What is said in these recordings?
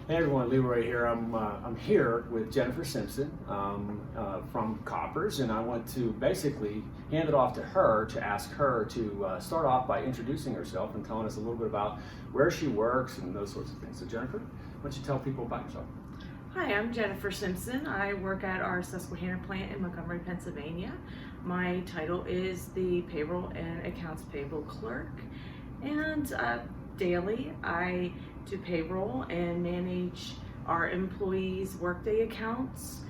Hey everyone, Leroy here. I'm here with Jennifer Simpson from Koppers, and I want to basically hand it off to her to ask her to start off by introducing herself and telling us a little bit about where she works and those sorts of things. So Jennifer, why don't you tell people about yourself? Hi, I'm Jennifer Simpson. I work at our Susquehanna plant in Montgomery, Pennsylvania. My title is the Payroll and Accounts Payable Clerk, and daily I do payroll and manage our employees' workday accounts,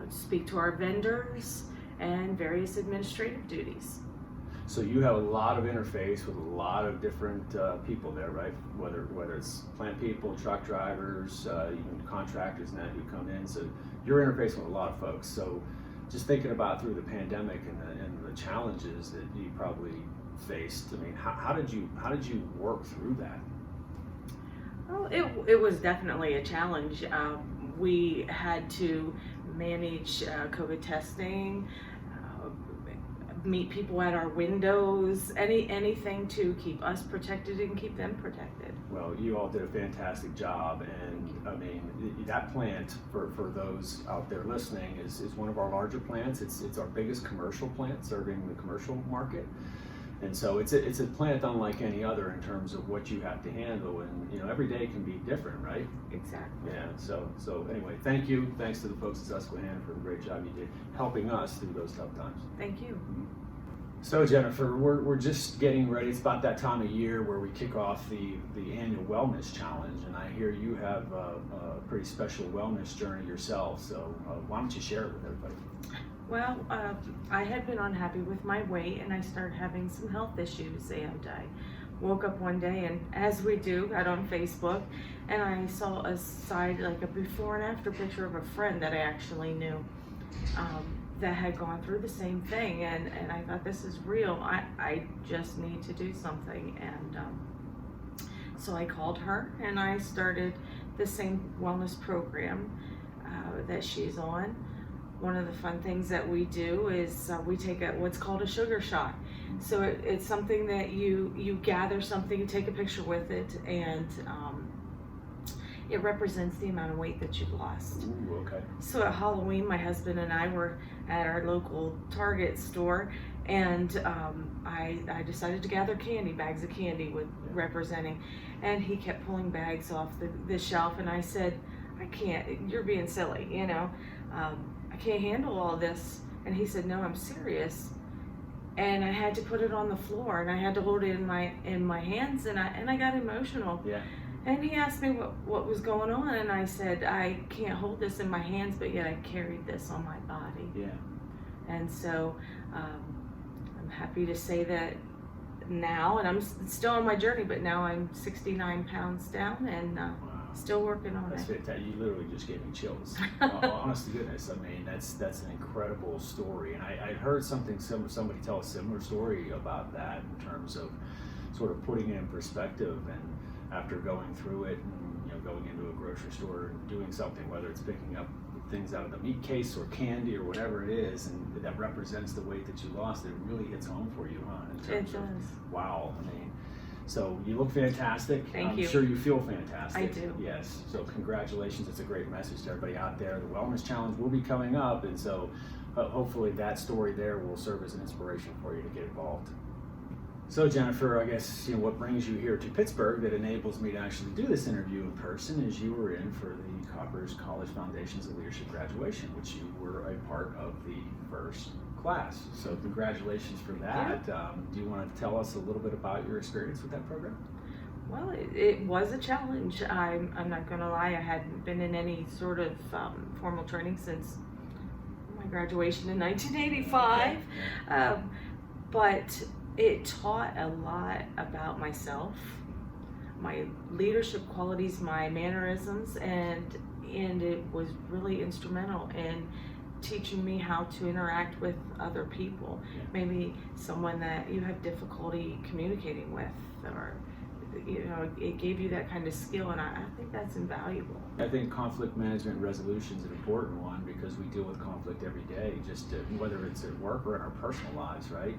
speak to our vendors, and various administrative duties. So you have a lot of interface with a lot of different people there, right? Whether it's plant people, truck drivers, even contractors and that who come in. So you're interfacing with a lot of folks. So just thinking about through the pandemic and the challenges that you probably faced. I mean, how did you work through that? Well, it was definitely a challenge. We had to manage COVID testing, meet people at our windows, anything to keep us protected and keep them protected. Well, you all did a fantastic job, and I mean, that plant, for those out there listening, is one of our larger plants. It's our biggest commercial plant serving the commercial market. And so it's a plant unlike any other in terms of what you have to handle, and you know, every day can be different, right? Exactly. Yeah. So anyway, thank you. Thanks to the folks at Susquehanna for the great job you did helping us through those tough times. Thank you. So Jennifer, we're just getting ready. It's about that time of year where we kick off the annual wellness challenge, and I hear you have a pretty special wellness journey yourself. So why don't you share it with everybody? Well, I had been unhappy with my weight, and I started having some health issues, and I woke up one day, and as we do, got on Facebook, and I saw a side, like a before and after picture of a friend that I actually knew that had gone through the same thing, and I thought, this is real. I just need to do something, and so I called her, and I started the same wellness program that she's on. One of the fun things that we do is we take what's called a sugar shot. So it's something that you gather something, you take a picture with it, and it represents the amount of weight that you've lost. Ooh, okay. So at Halloween, my husband and I were at our local Target store, and I decided to gather bags of candy with representing, and he kept pulling bags off the shelf, and I said, I can't, you're being silly, you know. I can't handle all this. And he said, no, I'm serious. And I had to put it on the floor, and I had to hold it in my hands, and I got emotional. Yeah. And he asked me what was going on, and I said, I can't hold this in my hands, but yet I carried this on my body. Yeah. And so I'm happy to say that now, and I'm still on my journey, but now I'm 69 pounds down, and still working on That's it. fantastic. You literally just gave me chills. Honest to goodness, I mean, that's an incredible story, and I heard somebody tell a similar story about that in terms of sort of putting it in perspective, and after going through it, and you know, going into a grocery store and doing something, whether it's picking up things out of the meat case or candy or whatever it is, and that represents the weight that you lost, it really hits home for you, huh? In terms It does. of, wow, I mean. So you look fantastic. Thank you. I'm sure you feel fantastic. I do. Yes. So congratulations. It's a great message to everybody out there. The Wellness Challenge will be coming up, and so hopefully that story there will serve as an inspiration for you to get involved. So Jennifer, I guess what brings you here to Pittsburgh that enables me to actually do this interview in person is you were in for the Koppers College Foundations of Leadership graduation, which you were a part of the first class. So congratulations for that. Do you want to tell us a little bit about your experience with that program? Well, it was a challenge. I'm not going to lie. I hadn't been in any sort of formal training since my graduation in 1985. Okay. But it taught a lot about myself, my leadership qualities, my mannerisms, and it was really instrumental in teaching me how to interact with other people. Maybe someone that you have difficulty communicating with, or it gave you that kind of skill, and I think that's invaluable. I think conflict management resolution is an important one because we deal with conflict every day, just whether it's at work or in our personal lives, right?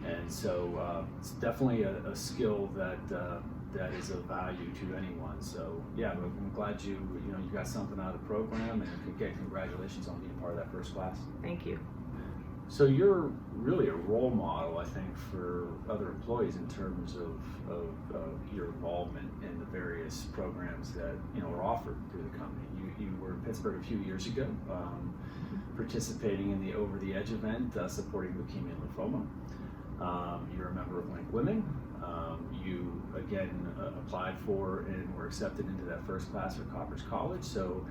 And so it's definitely a skill that that is of value to anyone. So yeah, I'm glad you got something out of the program, and again, congratulations on being part of that first class. Thank you. So you're really a role model, I think, for other employees in terms of your involvement in the various programs that are offered through the company. You were in Pittsburgh a few years ago, participating in the Over the Edge event, supporting leukemia and lymphoma. You're a member of LINKwomen. You again applied for and were accepted into that first class for Koppers College. So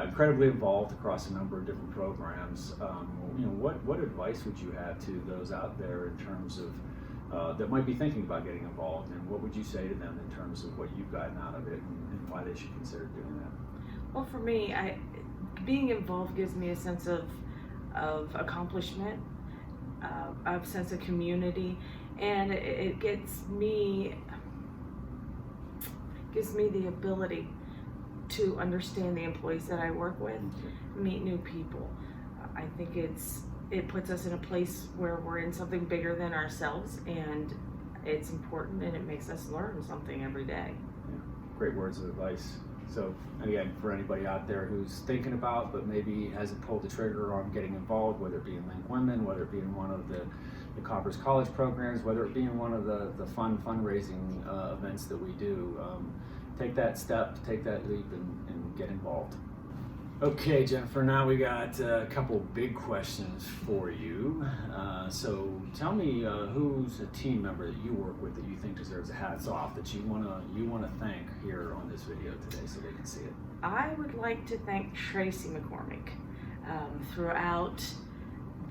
incredibly involved across a number of different programs. What advice would you have to those out there in terms of that might be thinking about getting involved, and what would you say to them in terms of what you've gotten out of it and why they should consider doing that? Well, for me, being involved gives me a sense of accomplishment, a sense of community, and it gives me the ability to understand the employees that I work with, meet new people. I think it puts us in a place where we're in something bigger than ourselves, and it's important, and it makes us learn something every day. Yeah. Great words of advice. So again, for anybody out there who's thinking about but maybe hasn't pulled the trigger on getting involved, whether it be in LINKwomen, whether it be in one of the Koppers College programs, whether it be in one of the fun fundraising events that we do, take that step, take that leap, and get involved. Okay, Jennifer, now we got a couple big questions for you. So tell me who's a team member that you work with that you think deserves a hats off, that you wanna thank here on this video today so they can see it. I would like to thank Tracy McCormick. Throughout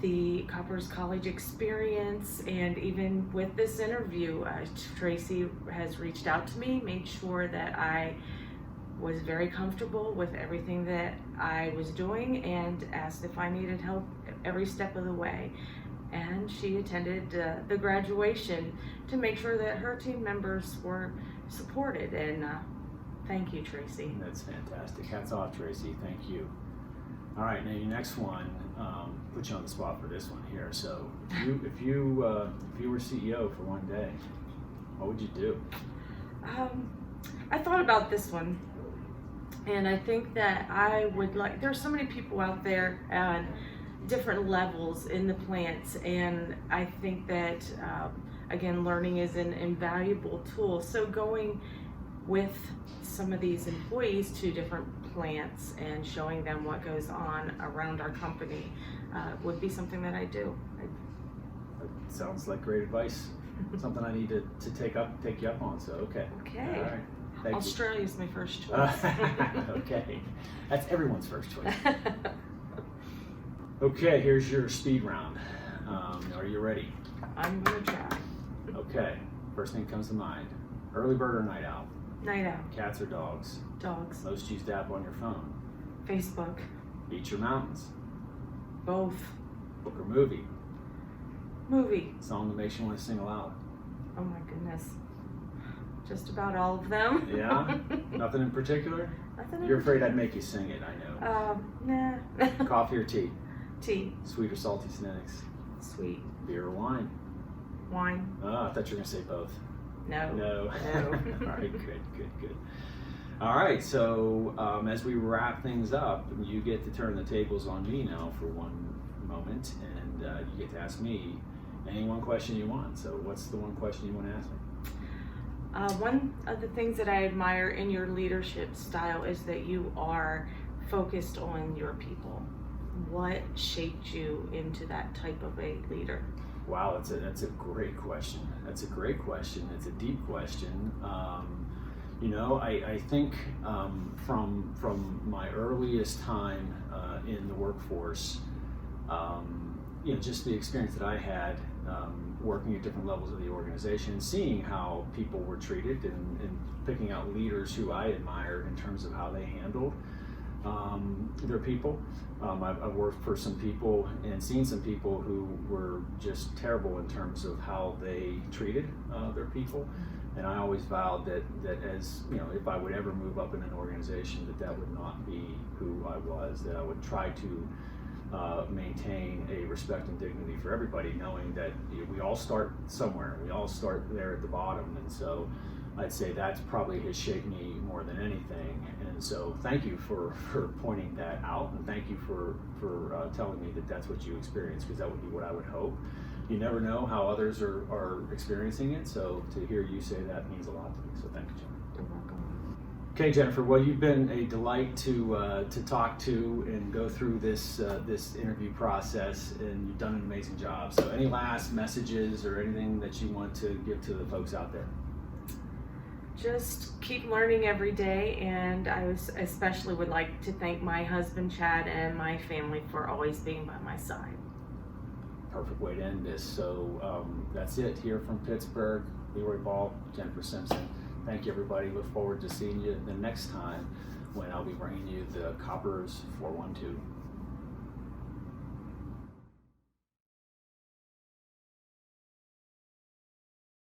the Koppers College experience, and even with this interview, Tracy has reached out to me, made sure that I was very comfortable with everything that I was doing, and asked if I needed help every step of the way. And she attended the graduation to make sure that her team members were supported, and thank you, Tracy. That's fantastic. Hats off, Tracy. Thank you. All right, now your next one, put you on the spot for this one here. So if you were CEO for one day, what would you do? I thought about this one, and I think that I would there's so many people out there at different levels in the plants, and I think that again, learning is an invaluable tool. So going with some of these employees to different plants and showing them what goes on around our company would be something that I do. That sounds like great advice. Something I need to take you up on. So okay. Okay. All right. Thank Australia's my first choice. Okay. That's everyone's first choice. Okay, here's your speed round. Are you ready? I'm gonna try. Okay. First thing comes to mind: early bird or night owl? Night owl. Cats or dogs? Dogs. Most used app on your phone? Facebook. Beach or mountains? Both. Book or movie? Movie. Song that makes you want to sing aloud? Oh my goodness. Just about all of them. Yeah? Nothing in particular? Nothing. You're afraid I'd make you sing it, I know. Nah. Coffee or tea? Tea. Sweet or salty snacks? Sweet. Beer or wine? Wine. Oh, I thought you were going to say both. No. No. All right, good. All right, so as we wrap things up, you get to turn the tables on me now for one moment, and you get to ask me any one question you want. So what's the one question you want to ask me? One of the things that I admire in your leadership style is that you are focused on your people. What shaped you into that type of a leader? Wow, that's a great question. That's a great question. It's a deep question. I think from my earliest time in the workforce, just the experience that I had working at different levels of the organization, seeing how people were treated, and picking out leaders who I admired in terms of how they handled their people. I've worked for some people and seen some people who were just terrible in terms of how they treated their people. And I always vowed that as if I would ever move up in an organization, that would not be who I was, that I would try to maintain a respect and dignity for everybody, knowing that we all start somewhere. We all start there at the bottom, and so I'd say that's probably has shaped me more than anything. And so thank you for pointing that out, and thank you for telling me that that's what you experienced, because that would be what I would hope. You never know how others are experiencing it, so to hear you say that means a lot to me, so thank you, Jennifer. You're welcome. Okay, Jennifer, well, you've been a delight to talk to and go through this interview process, and you've done an amazing job. So any last messages or anything that you want to give to the folks out there? Just keep learning every day, and I especially would like to thank my husband Chad and my family for always being by my side. Perfect way to end this. So that's it here from Pittsburgh. Leroy Ball, Jennifer Simpson. Thank you, everybody. Look forward to seeing you the next time when I'll be bringing you the Koppers 412.